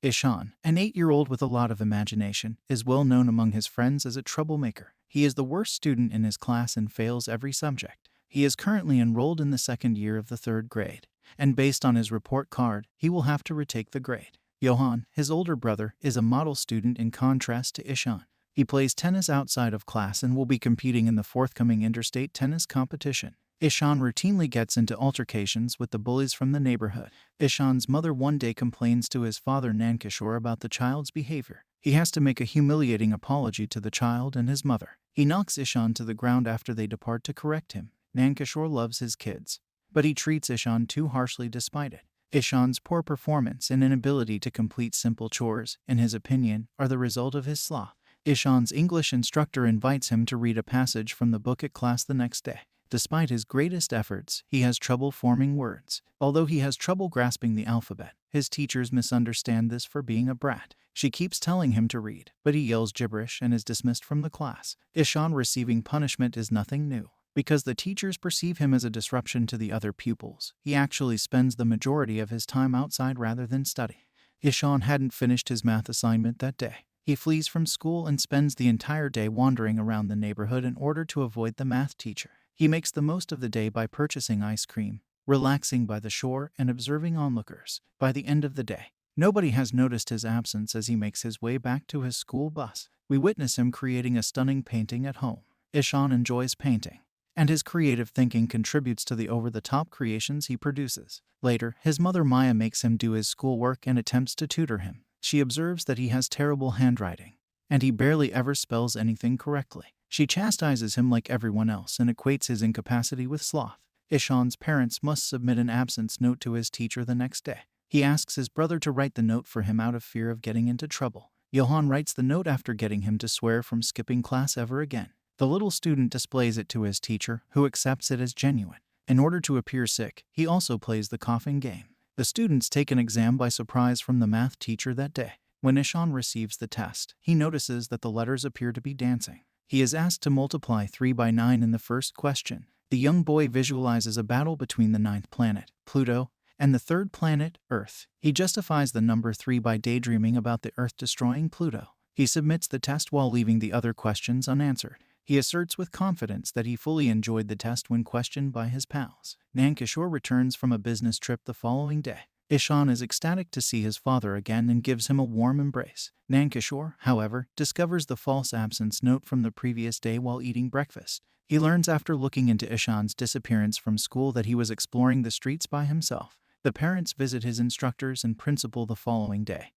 Ishan, an 8-year-old with a lot of imagination, is well known among his friends as a troublemaker. He is the worst student in his class and fails every subject. He is currently enrolled in the second year of the third grade, and based on his report card, he will have to retake the grade. Johan, his older brother, is a model student in contrast to Ishan. He plays tennis outside of class and will be competing in the forthcoming interstate tennis competition. Ishan routinely gets into altercations with the bullies from the neighborhood. Ishan's mother one day complains to his father Nankishore about the child's behavior. He has to make a humiliating apology to the child and his mother. He knocks Ishan to the ground after they depart to correct him. Nankishore loves his kids, but he treats Ishan too harshly despite it. Ishan's poor performance and inability to complete simple chores, in his opinion, are the result of his sloth. Ishan's English instructor invites him to read a passage from the book at class the next day. Despite his greatest efforts, he has trouble forming words. Although he has trouble grasping the alphabet, his teachers misunderstand this for being a brat. She keeps telling him to read, but he yells gibberish and is dismissed from the class. Ishan receiving punishment is nothing new. Because the teachers perceive him as a disruption to the other pupils, he actually spends the majority of his time outside rather than study. Ishan hadn't finished his math assignment that day. He flees from school and spends the entire day wandering around the neighborhood in order to avoid the math teacher. He makes the most of the day by purchasing ice cream, relaxing by the shore, and observing onlookers. By the end of the day, nobody has noticed his absence as he makes his way back to his school bus. We witness him creating a stunning painting at home. Ishan enjoys painting, and his creative thinking contributes to the over-the-top creations he produces. Later, his mother Maya makes him do his schoolwork and attempts to tutor him. She observes that he has terrible handwriting, and he barely ever spells anything correctly. She chastises him like everyone else and equates his incapacity with sloth. Ishan's parents must submit an absence note to his teacher the next day. He asks his brother to write the note for him out of fear of getting into trouble. Johan writes the note after getting him to swear from skipping class ever again. The little student displays it to his teacher, who accepts it as genuine. In order to appear sick, he also plays the coughing game. The students take an exam by surprise from the math teacher that day. When Ishan receives the test, he notices that the letters appear to be dancing. He is asked to multiply 3 by 9 in the first question. The young boy visualizes a battle between the 9th planet, Pluto, and the 3rd planet, Earth. He justifies the number 3 by daydreaming about the Earth destroying Pluto. He submits the test while leaving the other questions unanswered. He asserts with confidence that he fully enjoyed the test when questioned by his pals. Nankishore returns from a business trip the following day. Ishan is ecstatic to see his father again and gives him a warm embrace. Nankishore, however, discovers the false absence note from the previous day while eating breakfast. He learns after looking into Ishan's disappearance from school that he was exploring the streets by himself. The parents visit his instructors and principal the following day,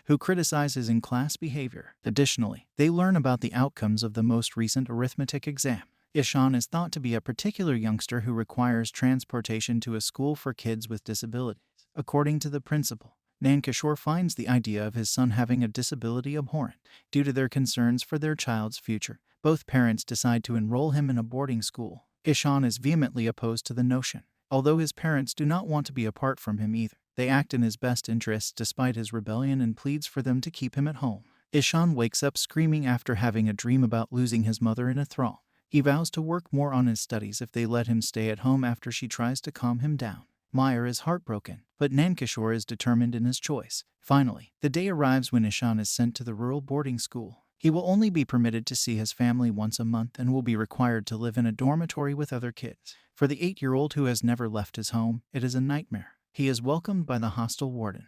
who criticize his in-class behavior. Additionally, they learn about the outcomes of the most recent arithmetic exam. Ishan is thought to be a particular youngster who requires transportation to a school for kids with disabilities. According to the principal, Nankishore finds the idea of his son having a disability abhorrent. Due to their concerns for their child's future, both parents decide to enroll him in a boarding school. Ishan is vehemently opposed to the notion. Although his parents do not want to be apart from him either, they act in his best interests despite his rebellion and pleads for them to keep him at home. Ishan wakes up screaming after having a dream about losing his mother in a thrall. He vows to work more on his studies if they let him stay at home after she tries to calm him down. Maya is heartbroken, but Nankishore is determined in his choice. Finally, the day arrives when Ishan is sent to the rural boarding school. He will only be permitted to see his family once a month and will be required to live in a dormitory with other kids. For the 8-year-old who has never left his home, it is a nightmare. He is welcomed by the hostel warden,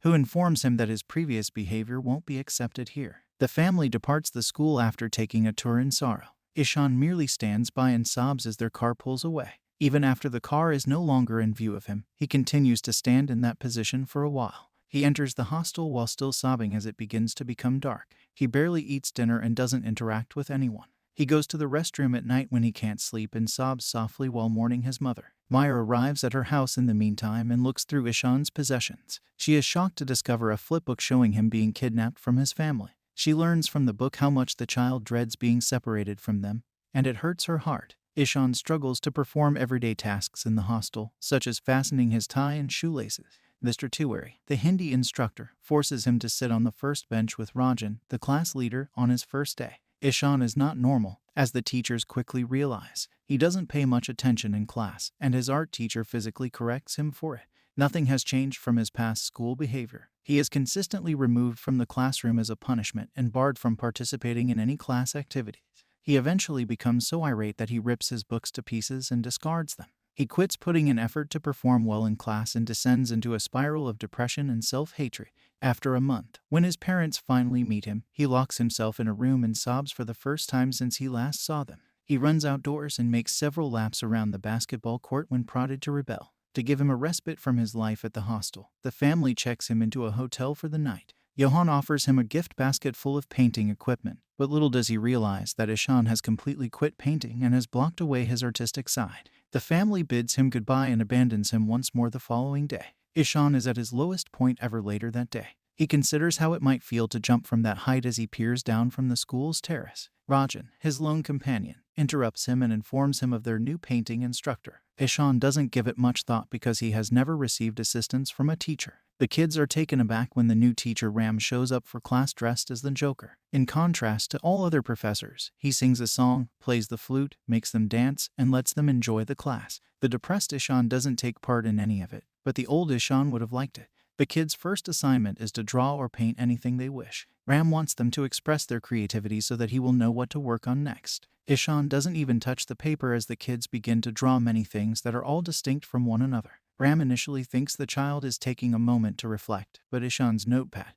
who informs him that his previous behavior won't be accepted here. The family departs the school after taking a tour in sorrow. Ishan merely stands by and sobs as their car pulls away. Even after the car is no longer in view of him, he continues to stand in that position for a while. He enters the hostel while still sobbing as it begins to become dark. He barely eats dinner and doesn't interact with anyone. He goes to the restroom at night when he can't sleep and sobs softly while mourning his mother. Maya arrives at her house in the meantime and looks through Ishan's possessions. She is shocked to discover a flipbook showing him being kidnapped from his family. She learns from the book how much the child dreads being separated from them, and it hurts her heart. Ishan struggles to perform everyday tasks in the hostel, such as fastening his tie and shoelaces. Mr. Tiwari, the Hindi instructor, forces him to sit on the first bench with Rajan, the class leader, on his first day. Ishan is not normal, as the teachers quickly realize. He doesn't pay much attention in class, and his art teacher physically corrects him for it. Nothing has changed from his past school behavior. He is consistently removed from the classroom as a punishment and barred from participating in any class activities. He eventually becomes so irate that he rips his books to pieces and discards them. He quits putting in effort to perform well in class and descends into a spiral of depression and self-hatred. After a month, when his parents finally meet him, he locks himself in a room and sobs for the first time since he last saw them. He runs outdoors and makes several laps around the basketball court when prodded to rebel. To give him a respite from his life at the hostel, the family checks him into a hotel for the night. Johan offers him a gift basket full of painting equipment, but little does he realize that Ishan has completely quit painting and has blocked away his artistic side. The family bids him goodbye and abandons him once more the following day. Ishan is at his lowest point ever later that day. He considers how it might feel to jump from that height as he peers down from the school's terrace. Rajan, his lone companion, interrupts him and informs him of their new painting instructor. Ishan doesn't give it much thought because he has never received assistance from a teacher. The kids are taken aback when the new teacher Ram shows up for class dressed as the Joker. In contrast to all other professors, he sings a song, plays the flute, makes them dance, and lets them enjoy the class. The depressed Ishan doesn't take part in any of it, but the old Ishan would have liked it. The kids' first assignment is to draw or paint anything they wish. Ram wants them to express their creativity so that he will know what to work on next. Ishan doesn't even touch the paper as the kids begin to draw many things that are all distinct from one another. Ram initially thinks the child is taking a moment to reflect, but Ishan's notepad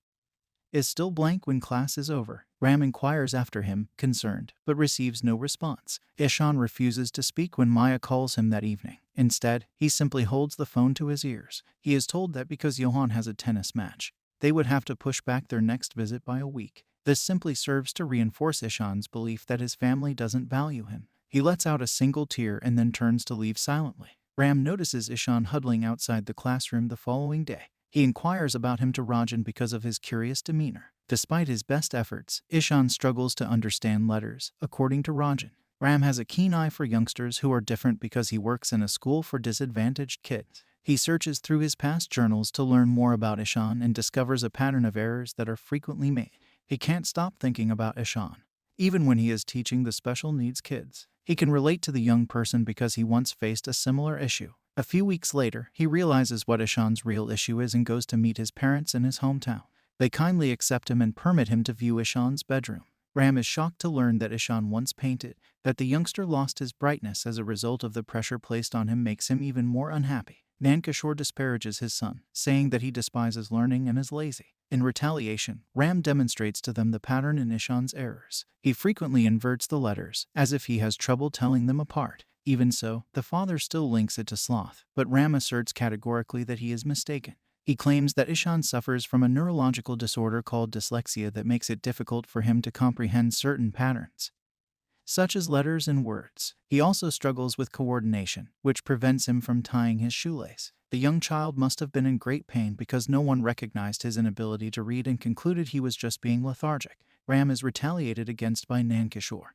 is still blank when class is over. Ram inquires after him, concerned, but receives no response. Ishan refuses to speak when Maya calls him that evening. Instead, he simply holds the phone to his ears. He is told that because Johan has a tennis match, they would have to push back their next visit by a week. This simply serves to reinforce Ishan's belief that his family doesn't value him. He lets out a single tear and then turns to leave silently. Ram notices Ishan huddling outside the classroom the following day. He inquires about him to Rajan because of his curious demeanor. Despite his best efforts, Ishan struggles to understand letters, according to Rajan. Ram has a keen eye for youngsters who are different because he works in a school for disadvantaged kids. He searches through his past journals to learn more about Ishan and discovers a pattern of errors that are frequently made. He can't stop thinking about Ishan, even when he is teaching the special needs kids. He can relate to the young person because he once faced a similar issue. A few weeks later, he realizes what Ishan's real issue is and goes to meet his parents in his hometown. They kindly accept him and permit him to view Ishan's bedroom. Ram is shocked to learn that Ishan once painted. That the youngster lost his brightness as a result of the pressure placed on him makes him even more unhappy. Nankishore disparages his son, saying that he despises learning and is lazy. In retaliation, Ram demonstrates to them the pattern in Ishan's errors. He frequently inverts the letters, as if he has trouble telling them apart. Even so, the father still links it to sloth, but Ram asserts categorically that he is mistaken. He claims that Ishan suffers from a neurological disorder called dyslexia that makes it difficult for him to comprehend certain patterns, such as letters and words. He also struggles with coordination, which prevents him from tying his shoelace. The young child must have been in great pain because no one recognized his inability to read and concluded he was just being lethargic. Ram is retaliated against by Nankishore,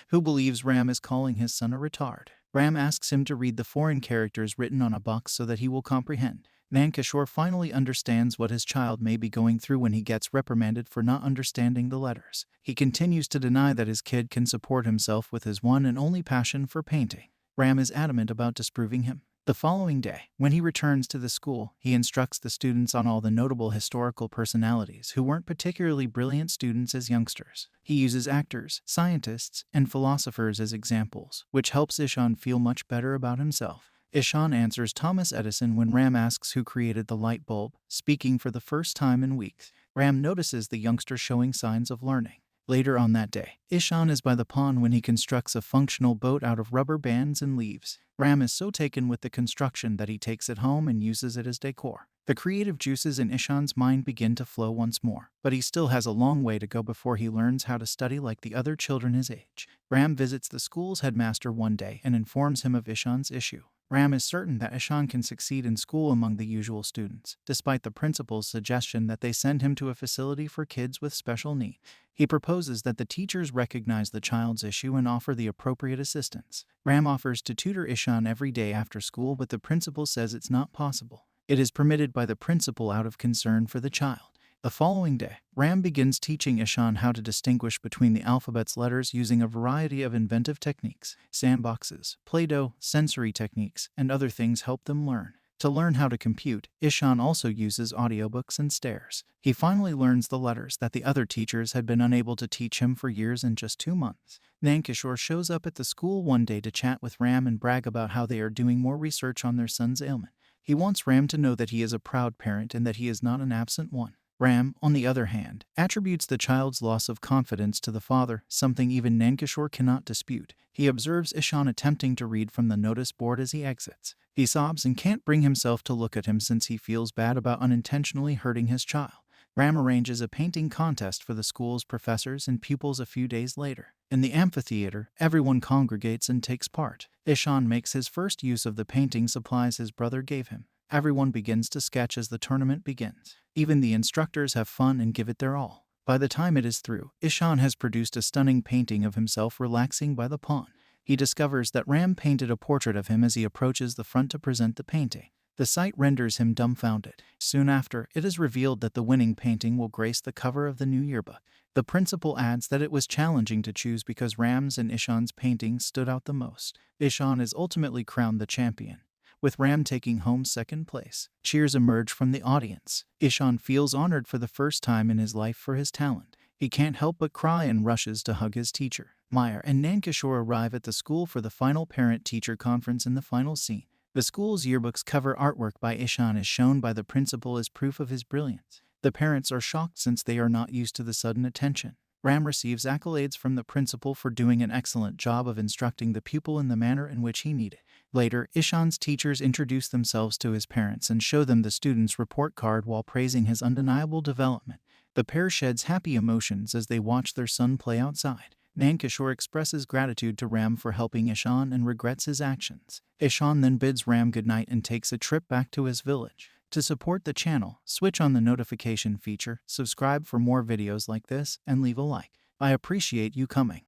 who believes Ram is calling his son a retard. Ram asks him to read the foreign characters written on a box so that he will comprehend. Nankishore finally understands what his child may be going through when he gets reprimanded for not understanding the letters. He continues to deny that his kid can support himself with his one and only passion for painting. Ram is adamant about disproving him. The following day, when he returns to the school, he instructs the students on all the notable historical personalities who weren't particularly brilliant students as youngsters. He uses actors, scientists, and philosophers as examples, which helps Ishan feel much better about himself. Ishan answers Thomas Edison when Ram asks who created the light bulb, speaking for the first time in weeks. Ram notices the youngster showing signs of learning. Later on that day, Ishan is by the pond when he constructs a functional boat out of rubber bands and leaves. Ram is so taken with the construction that he takes it home and uses it as decor. The creative juices in Ishan's mind begin to flow once more, but he still has a long way to go before he learns how to study like the other children his age. Ram visits the school's headmaster one day and informs him of Ishan's issue. Ram is certain that Ishan can succeed in school among the usual students, despite the principal's suggestion that they send him to a facility for kids with special needs. He proposes that the teachers recognize the child's issue and offer the appropriate assistance. Ram offers to tutor Ishan every day after school, but the principal says it's not possible. It is permitted by the principal out of concern for the child. The following day, Ram begins teaching Ishan how to distinguish between the alphabet's letters using a variety of inventive techniques. Sandboxes, Play-Doh, sensory techniques, and other things help them learn. To learn how to compute, Ishan also uses audiobooks and stares. He finally learns the letters that the other teachers had been unable to teach him for years in just 2 months. Nankishore shows up at the school one day to chat with Ram and brag about how they are doing more research on their son's ailment. He wants Ram to know that he is a proud parent and that he is not an absent one. Ram, on the other hand, attributes the child's loss of confidence to the father, something even Nankishore cannot dispute. He observes Ishan attempting to read from the notice board as he exits. He sobs and can't bring himself to look at him since he feels bad about unintentionally hurting his child. Ram arranges a painting contest for the school's professors and pupils a few days later. In the amphitheater, everyone congregates and takes part. Ishan makes his first use of the painting supplies his brother gave him. Everyone begins to sketch as the tournament begins. Even the instructors have fun and give it their all. By the time it is through, Ishan has produced a stunning painting of himself relaxing by the pond. He discovers that Ram painted a portrait of him as he approaches the front to present the painting. The sight renders him dumbfounded. Soon after, it is revealed that the winning painting will grace the cover of the new yearbook. The principal adds that it was challenging to choose because Ram's and Ishan's paintings stood out the most. Ishan is ultimately crowned the champion, with Ram taking home second place. Cheers emerge from the audience. Ishan feels honored for the first time in his life for his talent. He can't help but cry and rushes to hug his teacher. Meyer and Nankishore arrive at the school for the final parent-teacher conference in the final scene. The school's yearbook's cover artwork by Ishan is shown by the principal as proof of his brilliance. The parents are shocked since they are not used to the sudden attention. Ram receives accolades from the principal for doing an excellent job of instructing the pupil in the manner in which he needed. Later, Ishan's teachers introduce themselves to his parents and show them the student's report card while praising his undeniable development. The pair sheds happy emotions as they watch their son play outside. Nankishore expresses gratitude to Ram for helping Ishan and regrets his actions. Ishan then bids Ram goodnight and takes a trip back to his village. To support the channel, switch on the notification feature, subscribe for more videos like this, and leave a like. I appreciate you coming.